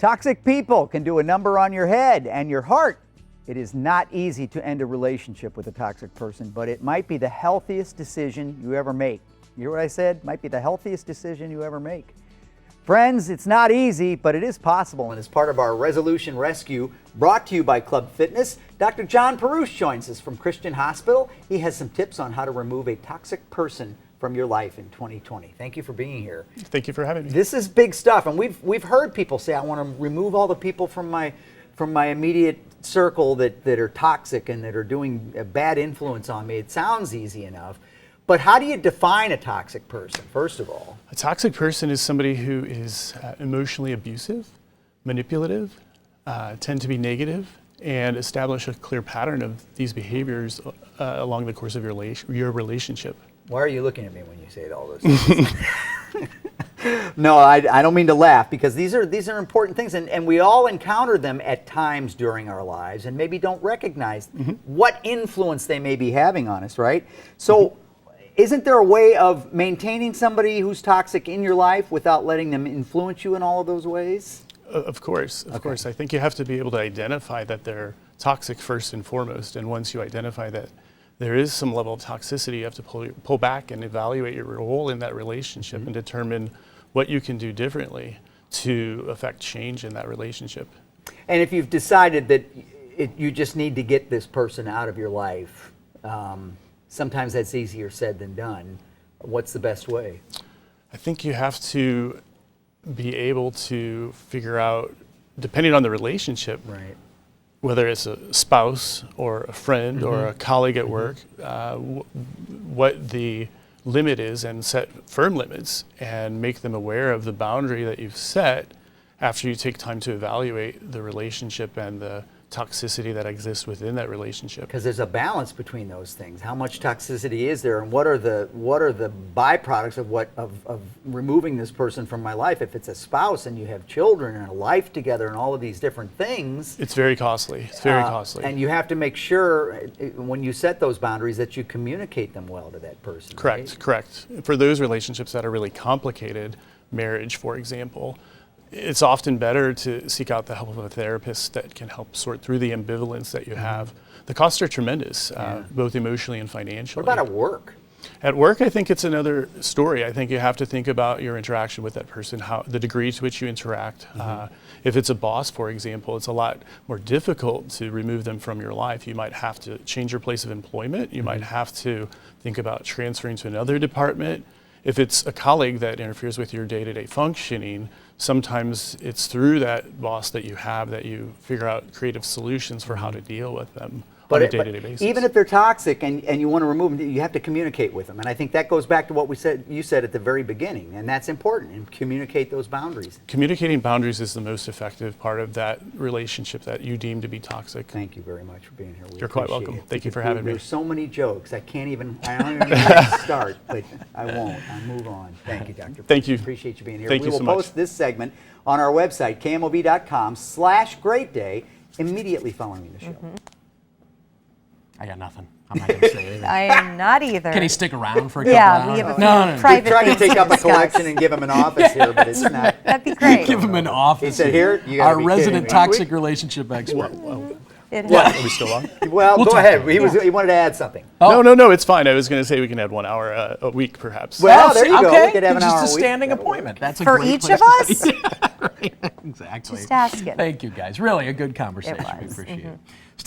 Toxic people can do a number on your head and your heart. It is not easy to end a relationship with a toxic person, but it might be the healthiest decision you ever make. You hear what I said? Might be the healthiest decision you ever make. Friends, it's not easy, but it is possible. And as part of our Resolution Rescue, brought to you by Club Fitness, Dr. John Paruch joins us from Christian Hospital. He has some tips on how to remove a toxic person from your life in 2020. Thank you for being here. Thank you for having me. This is big stuff, and we've heard people say, I want to remove all the people from my immediate circle that are toxic and that are doing a bad influence on me. It sounds easy enough, but how do you define a toxic person, first of all? A toxic person is somebody who is emotionally abusive, manipulative, tend to be negative, and establish a clear pattern of these behaviors along the course of your relationship. Why are you looking at me when you say all those things? No, I don't mean to laugh, because these are important things, and we all encounter them at times during our lives and maybe don't recognize what influence they may be having on us, right? So isn't there a way of maintaining somebody who's toxic in your life without letting them influence you in all of those ways? Of course, of course. I think you have to be able to identify that they're toxic first and foremost, and once you identify that there is some level of toxicity, you have to pull back and evaluate your role in that relationship and determine what you can do differently to affect change in that relationship. And if you've decided that you just need to get this person out of your life, sometimes that's easier said than done. What's the best way? I think you have to be able to figure out, depending on the relationship, Right. whether it's a spouse or a friend or a colleague at work, what the limit is, and set firm limits and make them aware of the boundary that you've set after you take time to evaluate the relationship and the toxicity that exists within that relationship. Because there's a balance between those things. How much toxicity is there, and what are the byproducts of removing this person from my life? If it's a spouse and you have children and a life together and all of these different things, it's very costly. It's very costly. And you have to make sure when you set those boundaries that you communicate them well to that person. Correct, right? correct. For those relationships that are really complicated, marriage, for example, it's often better to seek out the help of a therapist that can help sort through the ambivalence that you have. The costs are tremendous, both emotionally and financially. What about at work? At work, I think it's another story. I think you have to think about your interaction with that person, the degree to which you interact. If it's a boss, for example, it's a lot more difficult to remove them from your life. You might have to change your place of employment. You might have to think about transferring to another department. If it's a colleague that interferes with your day-to-day functioning, sometimes it's through that boss that you have that you figure out creative solutions for how to deal with them on a day-to-day basis. Even if they're toxic and you want to remove them, you have to communicate with them. And I think that goes back to what you said at the very beginning, and that's important, and communicate those boundaries. Communicating boundaries is the most effective part of that relationship that you deem to be toxic. Thank you very much for being here. You're quite welcome. Thank you for having me. There's so many jokes. I don't even know where to start, but I won't. I'll move on. Thank you, Dr. Thank you. Appreciate you being here. Thank you so much. We will post this segment on our website, KMOV.com/greatday, immediately following the show. I got nothing. I'm not going to say anything. I am not either. Can he stick around for a couple Yeah, hours? we have a No. private We tried to things take up a discuss. collection and give him an office here, but it's not. That'd be great. Give him an office. He said, "Here, you gotta Our be kidding resident me." toxic relationship expert. It What? has- Are we still on? Well, We'll go talk ahead. about He wanted to add something. No, it's fine. I was going to say we can add 1 hour a week, perhaps. Well, there you go. Okay. We could have an hour Just a a week. standing That'll work. appointment. That's a For great each place of to- us? Yeah, right. Exactly. Just asking. Thank you, guys. Really a good conversation. We was. appreciate it.